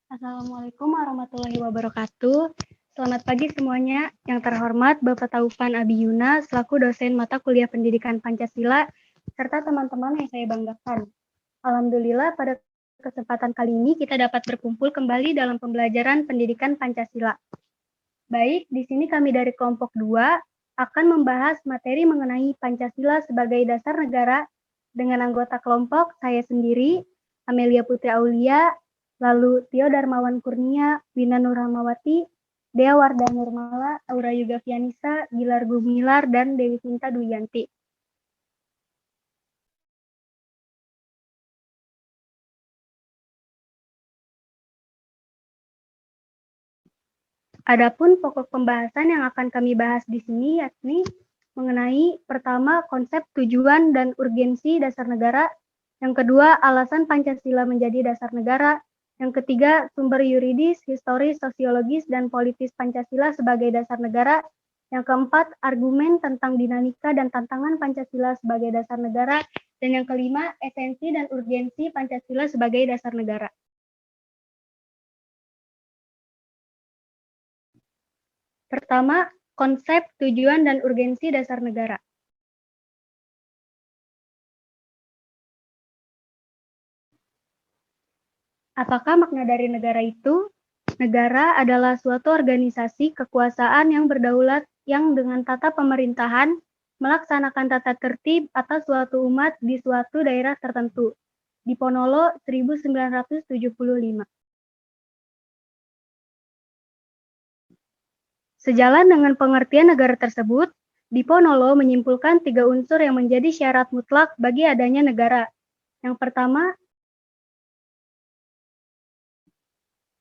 Assalamualaikum warahmatullahi wabarakatuh. Selamat pagi semuanya. Yang terhormat Bapak Taufan Abiyuna selaku dosen mata kuliah Pendidikan Pancasila serta teman-teman yang saya banggakan. Alhamdulillah pada kesempatan kali ini kita dapat berkumpul kembali dalam pembelajaran Pendidikan Pancasila. Baik, di sini kami dari kelompok 2 akan membahas materi mengenai Pancasila sebagai dasar negara dengan anggota kelompok saya sendiri, Amelia Putri Aulia, lalu Tio Darmawan Kurnia, Wina Nurhamawati, Dea Wardah Nurmala, Aura Yuga Fianisa, Gilar Gumilar, dan Dewi Sinta Duyanti. Adapun pokok pembahasan yang akan kami bahas di sini yakni mengenai pertama konsep tujuan dan urgensi dasar negara, yang kedua alasan Pancasila menjadi dasar negara, yang ketiga sumber yuridis, historis, sosiologis, dan politis Pancasila sebagai dasar negara, yang keempat argumen tentang dinamika dan tantangan Pancasila sebagai dasar negara, dan yang kelima esensi dan urgensi Pancasila sebagai dasar negara. Pertama, konsep, tujuan, dan urgensi dasar negara. Apakah makna dari negara itu? Negara adalah suatu organisasi kekuasaan yang berdaulat yang dengan tata pemerintahan melaksanakan tata tertib atas suatu umat di suatu daerah tertentu. Diponolo 1975. Sejalan dengan pengertian negara tersebut, Diponolo menyimpulkan 3 unsur yang menjadi syarat mutlak bagi adanya negara. Yang pertama,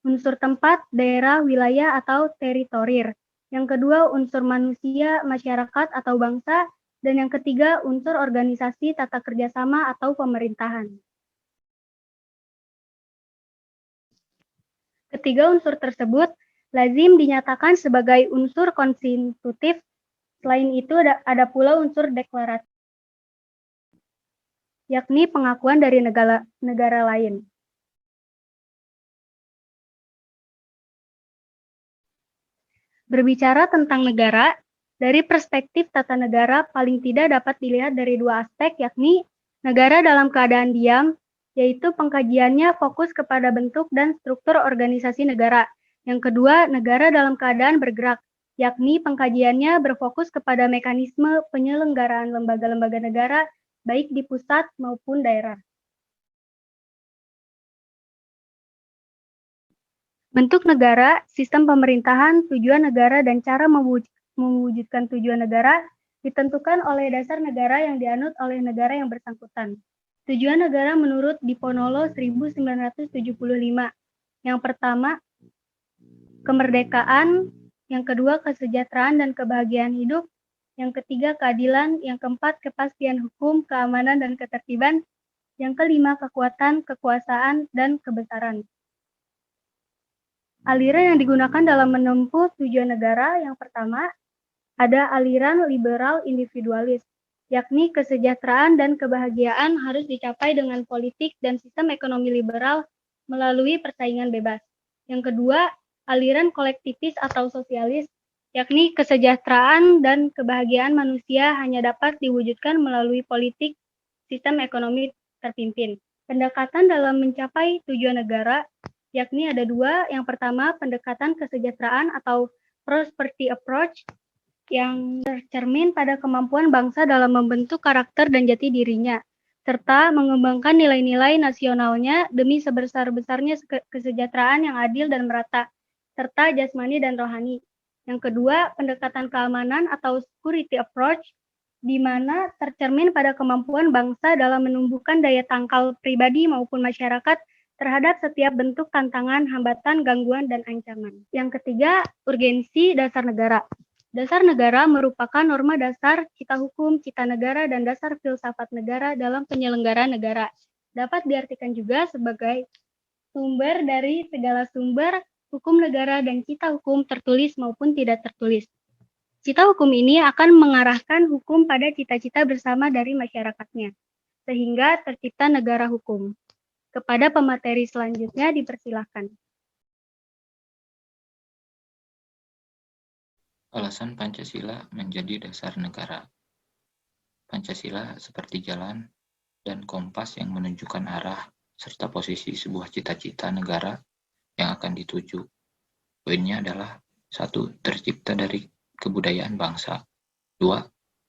unsur tempat, daerah, wilayah, atau teritorir. Yang kedua, unsur manusia, masyarakat, atau bangsa. Dan yang ketiga, unsur organisasi tata kerjasama atau pemerintahan. Ketiga unsur tersebut lazim dinyatakan sebagai unsur konstitutif. Selain itu ada pula unsur deklaratif, yakni pengakuan dari negara lain. Berbicara tentang negara, dari perspektif tata negara paling tidak dapat dilihat dari 2 aspek, yakni negara dalam keadaan diam, yaitu pengkajiannya fokus kepada bentuk dan struktur organisasi negara. Yang kedua, negara dalam keadaan bergerak, yakni pengkajiannya berfokus kepada mekanisme penyelenggaraan lembaga-lembaga negara, baik di pusat maupun daerah. Bentuk negara, sistem pemerintahan, tujuan negara, dan cara mewujudkan tujuan negara ditentukan oleh dasar negara yang dianut oleh negara yang bersangkutan. Tujuan negara menurut Diponolo 1975. Yang pertama, kemerdekaan. Yang kedua, kesejahteraan dan kebahagiaan hidup. Yang ketiga, keadilan. Yang keempat, kepastian hukum, keamanan, dan ketertiban. Yang kelima, kekuatan, kekuasaan, dan kebesaran. Aliran yang digunakan dalam menempuh tujuan negara yang pertama, ada aliran liberal individualis, yakni kesejahteraan dan kebahagiaan harus dicapai dengan politik dan sistem ekonomi liberal melalui persaingan bebas. Yang kedua, aliran kolektivis atau sosialis, yakni kesejahteraan dan kebahagiaan manusia hanya dapat diwujudkan melalui politik sistem ekonomi terpimpin. Pendekatan dalam mencapai tujuan negara yakni ada 2. Yang pertama, pendekatan kesejahteraan atau prosperity approach yang tercermin pada kemampuan bangsa dalam membentuk karakter dan jati dirinya, serta mengembangkan nilai-nilai nasionalnya demi sebesar-besarnya kesejahteraan yang adil dan merata, serta jasmani dan rohani. Yang kedua, pendekatan keamanan atau security approach, di mana tercermin pada kemampuan bangsa dalam menumbuhkan daya tangkal pribadi maupun masyarakat terhadap setiap bentuk tantangan, hambatan, gangguan, dan ancaman. Yang ketiga, urgensi dasar negara. Dasar negara merupakan norma dasar cita hukum, cita negara, dan dasar filsafat negara dalam penyelenggaraan negara. Dapat diartikan juga sebagai sumber dari segala sumber hukum negara dan cita hukum tertulis maupun tidak tertulis. Cita hukum ini akan mengarahkan hukum pada cita-cita bersama dari masyarakatnya, sehingga tercipta negara hukum. Kepada pemateri selanjutnya dipersilakan. Alasan Pancasila menjadi dasar negara. Pancasila seperti jalan dan kompas yang menunjukkan arah serta posisi sebuah cita-cita negara yang akan dituju. Poinnya adalah 1. Tercipta dari kebudayaan bangsa. 2.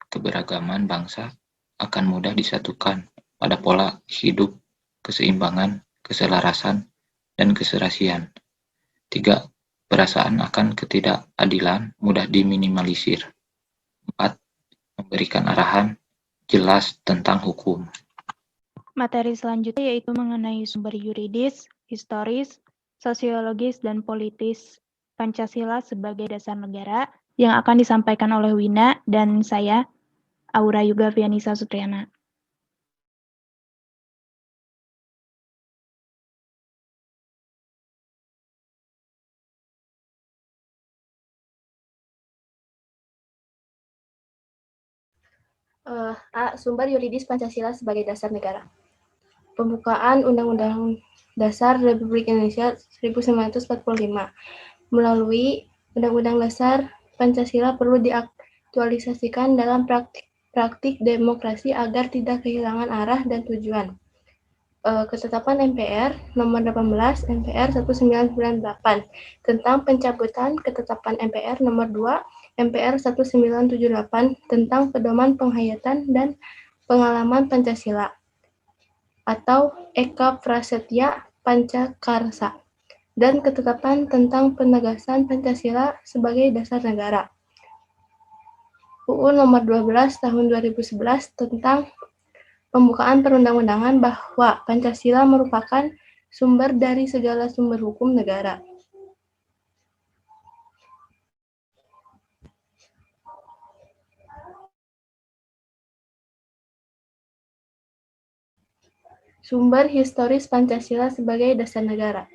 Keberagaman bangsa akan mudah disatukan pada pola hidup, keseimbangan, keselarasan, dan keserasian. 3. Perasaan akan ketidakadilan mudah diminimalisir. 4. Memberikan arahan jelas tentang hukum. Materi selanjutnya yaitu mengenai sumber yuridis, historis, sosiologis, dan politis Pancasila sebagai dasar negara yang akan disampaikan oleh Wina dan saya, Aura Yuga Vianisa Sutriana. A. Sumber yuridis Pancasila sebagai dasar negara. Pembukaan Undang-Undang Dasar Republik Indonesia 1945. Melalui Undang-Undang Dasar Pancasila perlu diaktualisasikan dalam praktik demokrasi agar tidak kehilangan arah dan tujuan. Ketetapan MPR nomor 18 MPR 1998 tentang pencabutan ketetapan MPR nomor 2 MPR 1978 tentang pedoman penghayatan dan pengalaman Pancasila atau Eka Prasetya Pancakarsa dan ketetapan tentang penegasan Pancasila sebagai dasar negara. UU nomor 12 tahun 2011 tentang pembukaan perundang-undangan bahwa Pancasila merupakan sumber dari segala sumber hukum negara. Sumber historis Pancasila sebagai dasar negara.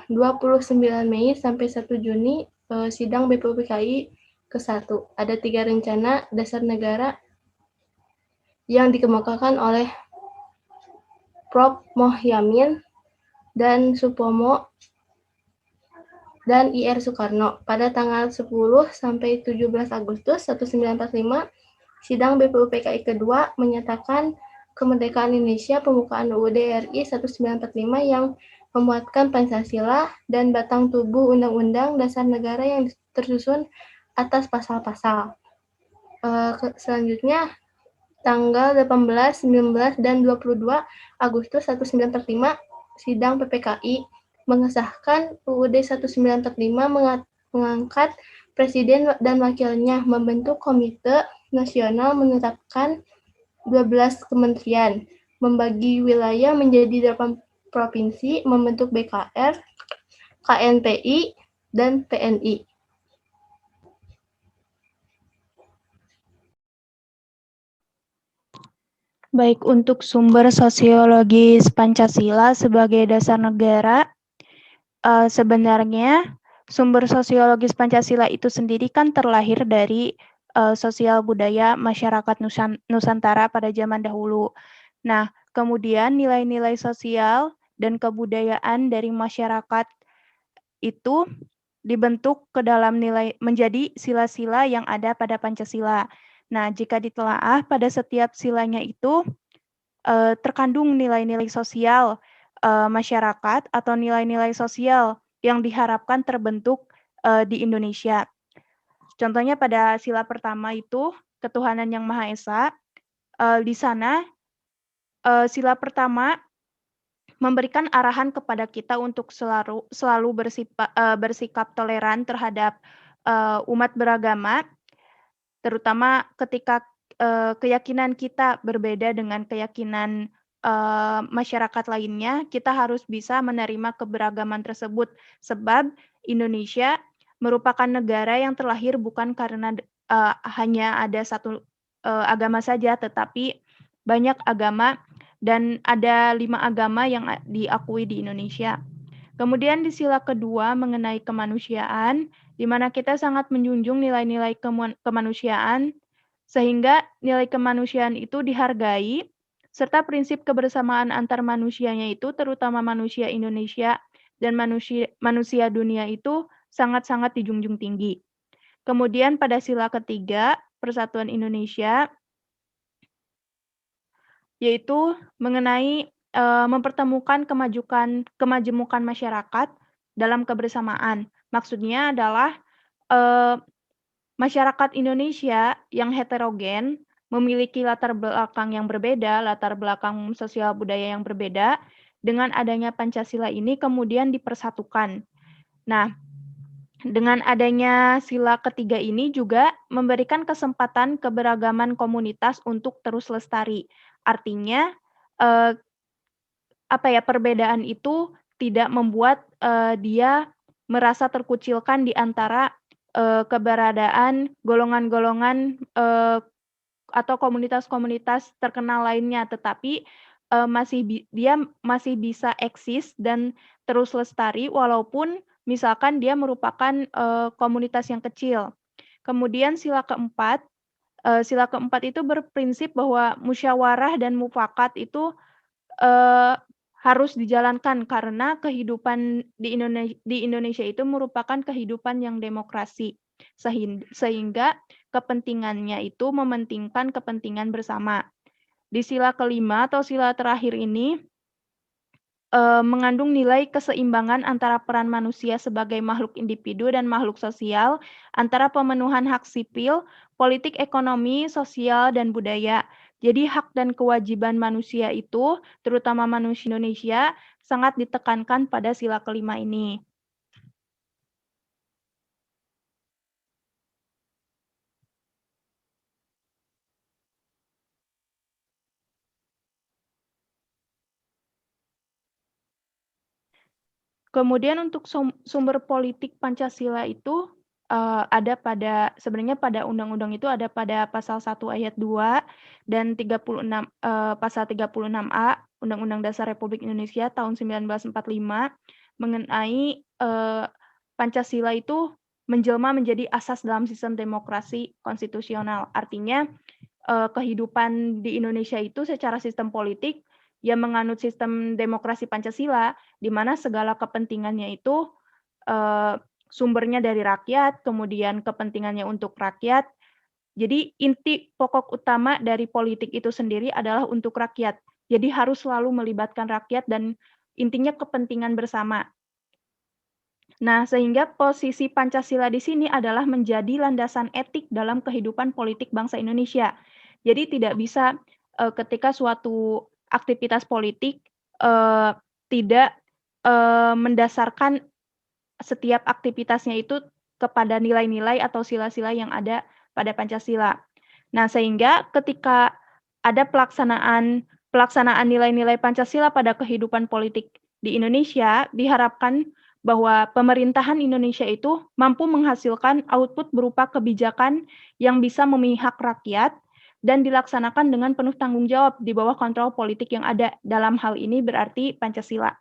29 Mei sampai 1 Juni sidang BPUPKI ke-1. Ada 3 rencana dasar negara yang dikemukakan oleh Prof. Mohyamin dan Supomo dan IR Soekarno pada tanggal 10 sampai 17 Agustus 1945. Sidang BPUPKI kedua menyatakan kemerdekaan Indonesia pembukaan UUD RI 1945 yang memuatkan Pancasila dan batang tubuh Undang-Undang Dasar Negara yang tersusun atas pasal-pasal. Selanjutnya tanggal 18, 19, dan 22 Agustus 1945, sidang PPKI mengesahkan UUD 1945 mengangkat Presiden dan Wakilnya, membentuk Komite Nasional, menetapkan 12 kementerian, membagi wilayah menjadi 8 provinsi, membentuk BKR, KNPI, dan TNI. Baik, untuk sumber sosiologis Pancasila sebagai dasar negara, sebenarnya sumber sosiologis Pancasila itu sendiri kan terlahir dari sosial budaya masyarakat Nusantara pada zaman dahulu. Nah, kemudian nilai-nilai sosial dan kebudayaan dari masyarakat itu dibentuk ke dalam nilai menjadi sila-sila yang ada pada Pancasila. Nah, jika ditelaah pada setiap silanya itu terkandung nilai-nilai sosial masyarakat atau nilai-nilai sosial yang diharapkan terbentuk di Indonesia. Contohnya pada sila pertama itu ketuhanan yang Maha Esa. Di sana sila pertama memberikan arahan kepada kita untuk selalu bersikap toleran terhadap umat beragama, terutama ketika keyakinan kita berbeda dengan keyakinan masyarakat lainnya, kita harus bisa menerima keberagaman tersebut, sebab Indonesia merupakan negara yang terlahir bukan karena hanya ada satu agama saja, tetapi banyak agama dan ada 5 agama yang diakui di Indonesia. Kemudian di sila kedua mengenai kemanusiaan, di mana kita sangat menjunjung nilai-nilai kemanusiaan, sehingga nilai kemanusiaan itu dihargai, serta prinsip kebersamaan antar manusianya itu, terutama manusia Indonesia dan manusia dunia itu sangat-sangat dijunjung tinggi. Kemudian pada sila ketiga, Persatuan Indonesia, yaitu mengenai mempertemukan kemajemukan masyarakat dalam kebersamaan. Maksudnya adalah masyarakat Indonesia yang heterogen, memiliki latar belakang yang berbeda, latar belakang sosial budaya yang berbeda, dengan adanya Pancasila ini kemudian dipersatukan. Nah, dengan adanya sila ketiga ini juga memberikan kesempatan keberagaman komunitas untuk terus lestari. Artinya, perbedaan itu tidak membuat dia merasa terkucilkan di antara keberadaan golongan-golongan atau komunitas-komunitas terkenal lainnya, tetapi dia masih bisa eksis dan terus lestari walaupun misalkan dia merupakan komunitas yang kecil. Kemudian sila keempat itu berprinsip bahwa musyawarah dan mufakat itu harus dijalankan karena kehidupan di Indonesia itu merupakan kehidupan yang demokrasi, sehingga kepentingannya itu mementingkan kepentingan bersama. Di sila kelima atau sila terakhir ini mengandung nilai keseimbangan antara peran manusia sebagai makhluk individu dan makhluk sosial, antara pemenuhan hak sipil, politik, ekonomi, sosial, dan budaya. Jadi hak dan kewajiban manusia itu, terutama manusia Indonesia, sangat ditekankan pada sila kelima ini. Kemudian untuk sumber politik Pancasila itu ada sebenarnya pada undang-undang itu ada pada pasal 1 ayat 2 dan 36 pasal 36A Undang-Undang Dasar Republik Indonesia tahun 1945 mengenai Pancasila itu menjelma menjadi asas dalam sistem demokrasi konstitusional. Artinya kehidupan di Indonesia itu secara sistem politik yang menganut sistem demokrasi Pancasila, di mana segala kepentingannya itu sumbernya dari rakyat, kemudian kepentingannya untuk rakyat. Jadi inti pokok utama dari politik itu sendiri adalah untuk rakyat. Jadi harus selalu melibatkan rakyat dan intinya kepentingan bersama. Nah, sehingga posisi Pancasila di sini adalah menjadi landasan etik dalam kehidupan politik bangsa Indonesia. Jadi tidak bisa ketika suatu aktivitas politik tidak mendasarkan setiap aktivitasnya itu kepada nilai-nilai atau sila-sila yang ada pada Pancasila. Nah, sehingga ketika ada pelaksanaan nilai-nilai Pancasila pada kehidupan politik di Indonesia, diharapkan bahwa pemerintahan Indonesia itu mampu menghasilkan output berupa kebijakan yang bisa memihak rakyat dan dilaksanakan dengan penuh tanggung jawab di bawah kontrol politik yang ada. Dalam hal ini berarti Pancasila.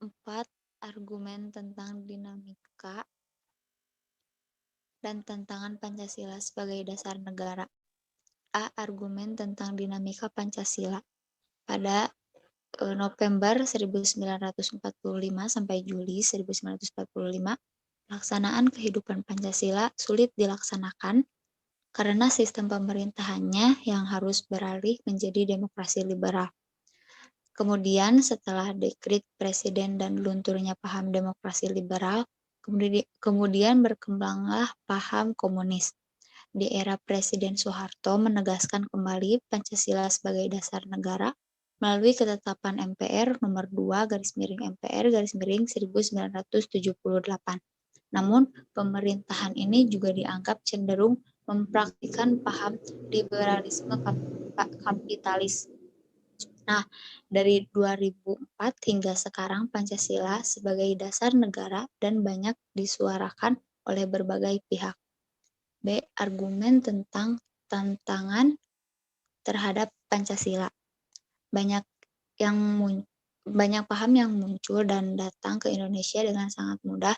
Empat, argumen tentang dinamika dan tantangan Pancasila sebagai dasar negara. A. Argumen tentang dinamika Pancasila. Pada November 1945 sampai Juli 1945, pelaksanaan kehidupan Pancasila sulit dilaksanakan karena sistem pemerintahannya yang harus beralih menjadi demokrasi liberal. Kemudian setelah dekrit presiden dan lunturnya paham demokrasi liberal, kemudian berkembanglah paham komunis. Di era Presiden Soeharto menegaskan kembali Pancasila sebagai dasar negara melalui ketetapan MPR nomor 2/MPR/1978. Namun, pemerintahan ini juga dianggap cenderung mempraktikkan paham liberalisme kapitalis. Nah, dari 2004 hingga sekarang Pancasila sebagai dasar negara dan banyak disuarakan oleh berbagai pihak. B. Argumen tentang tantangan terhadap Pancasila. Banyak paham yang muncul dan datang ke Indonesia dengan sangat mudah,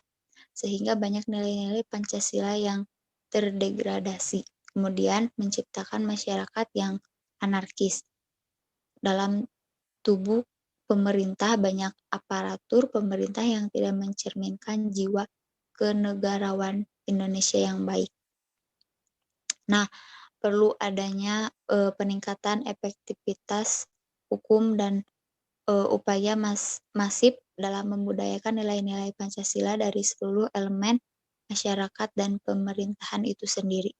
sehingga banyak nilai-nilai Pancasila yang terdegradasi. Kemudian menciptakan masyarakat yang anarkis. Dalam tubuh pemerintah banyak aparatur pemerintah yang tidak mencerminkan jiwa kenegarawan Indonesia yang baik. Nah, perlu adanya peningkatan efektivitas hukum dan upaya masif dalam membudayakan nilai-nilai Pancasila dari seluruh elemen masyarakat dan pemerintahan itu sendiri.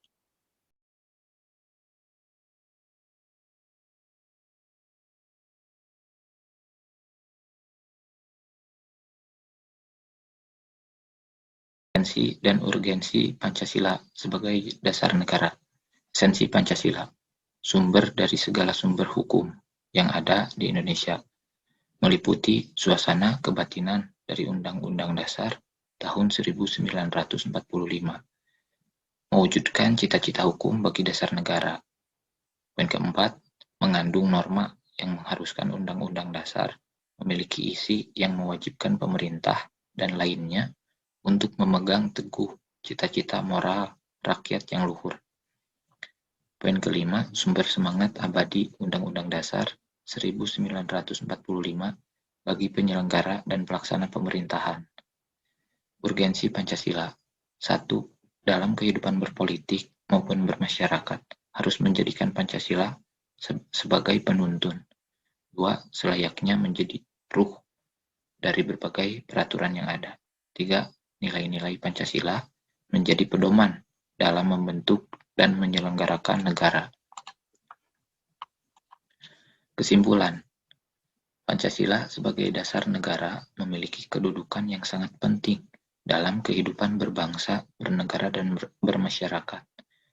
Esensi dan urgensi Pancasila sebagai dasar negara. Esensi Pancasila, sumber dari segala sumber hukum yang ada di Indonesia, meliputi suasana kebatinan dari Undang-Undang Dasar tahun 1945, mewujudkan cita-cita hukum bagi dasar negara. Poin keempat, mengandung norma yang mengharuskan Undang-Undang Dasar memiliki isi yang mewajibkan pemerintah dan lainnya untuk memegang teguh cita-cita moral rakyat yang luhur. Poin kelima, sumber semangat abadi Undang-Undang Dasar 1945 bagi penyelenggara dan pelaksana pemerintahan. Urgensi Pancasila. 1. Dalam kehidupan berpolitik maupun bermasyarakat harus menjadikan Pancasila sebagai penuntun. 2. Selayaknya menjadi ruh dari berbagai peraturan yang ada. 3. Nilai-nilai Pancasila menjadi pedoman dalam membentuk dan menyelenggarakan negara. Kesimpulan, Pancasila sebagai dasar negara memiliki kedudukan yang sangat penting dalam kehidupan berbangsa, bernegara, dan bermasyarakat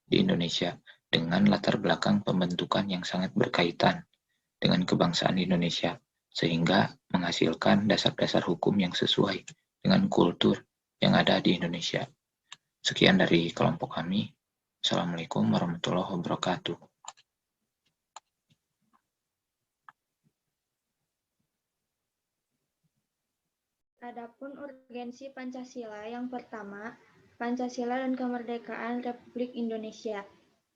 di Indonesia dengan latar belakang pembentukan yang sangat berkaitan dengan kebangsaan Indonesia, sehingga menghasilkan dasar-dasar hukum yang sesuai dengan kultur yang ada di Indonesia. Sekian dari kelompok kami. Assalamualaikum warahmatullahi wabarakatuh. Adapun urgensi Pancasila yang pertama, Pancasila dan kemerdekaan Republik Indonesia.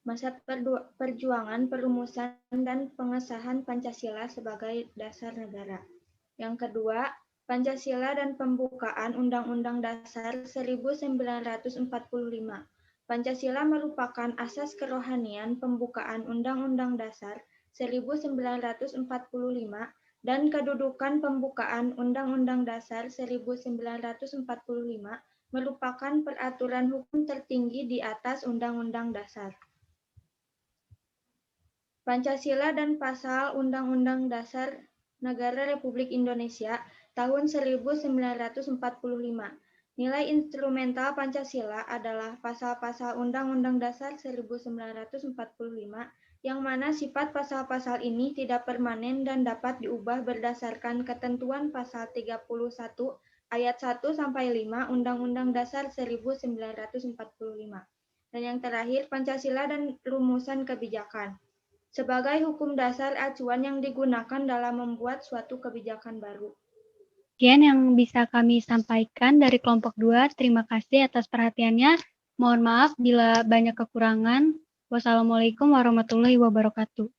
Masa perjuangan perumusan dan pengesahan Pancasila sebagai dasar negara. Yang kedua, Pancasila dan pembukaan Undang-Undang Dasar 1945. Pancasila merupakan asas kerohanian pembukaan Undang-Undang Dasar 1945 dan kedudukan pembukaan Undang-Undang Dasar 1945 merupakan peraturan hukum tertinggi di atas Undang-Undang Dasar. Pancasila dan Pasal Undang-Undang Dasar Negara Republik Indonesia tahun 1945. Nilai instrumental Pancasila adalah pasal-pasal Undang-Undang Dasar 1945 yang mana sifat pasal-pasal ini tidak permanen dan dapat diubah berdasarkan ketentuan pasal 31 ayat 1 sampai 5 Undang-Undang Dasar 1945. Dan yang terakhir, Pancasila dan rumusan kebijakan sebagai hukum dasar acuan yang digunakan dalam membuat suatu kebijakan baru. Sekian yang bisa kami sampaikan dari kelompok 2. Terima kasih atas perhatiannya. Mohon maaf bila banyak kekurangan. Wassalamualaikum warahmatullahi wabarakatuh.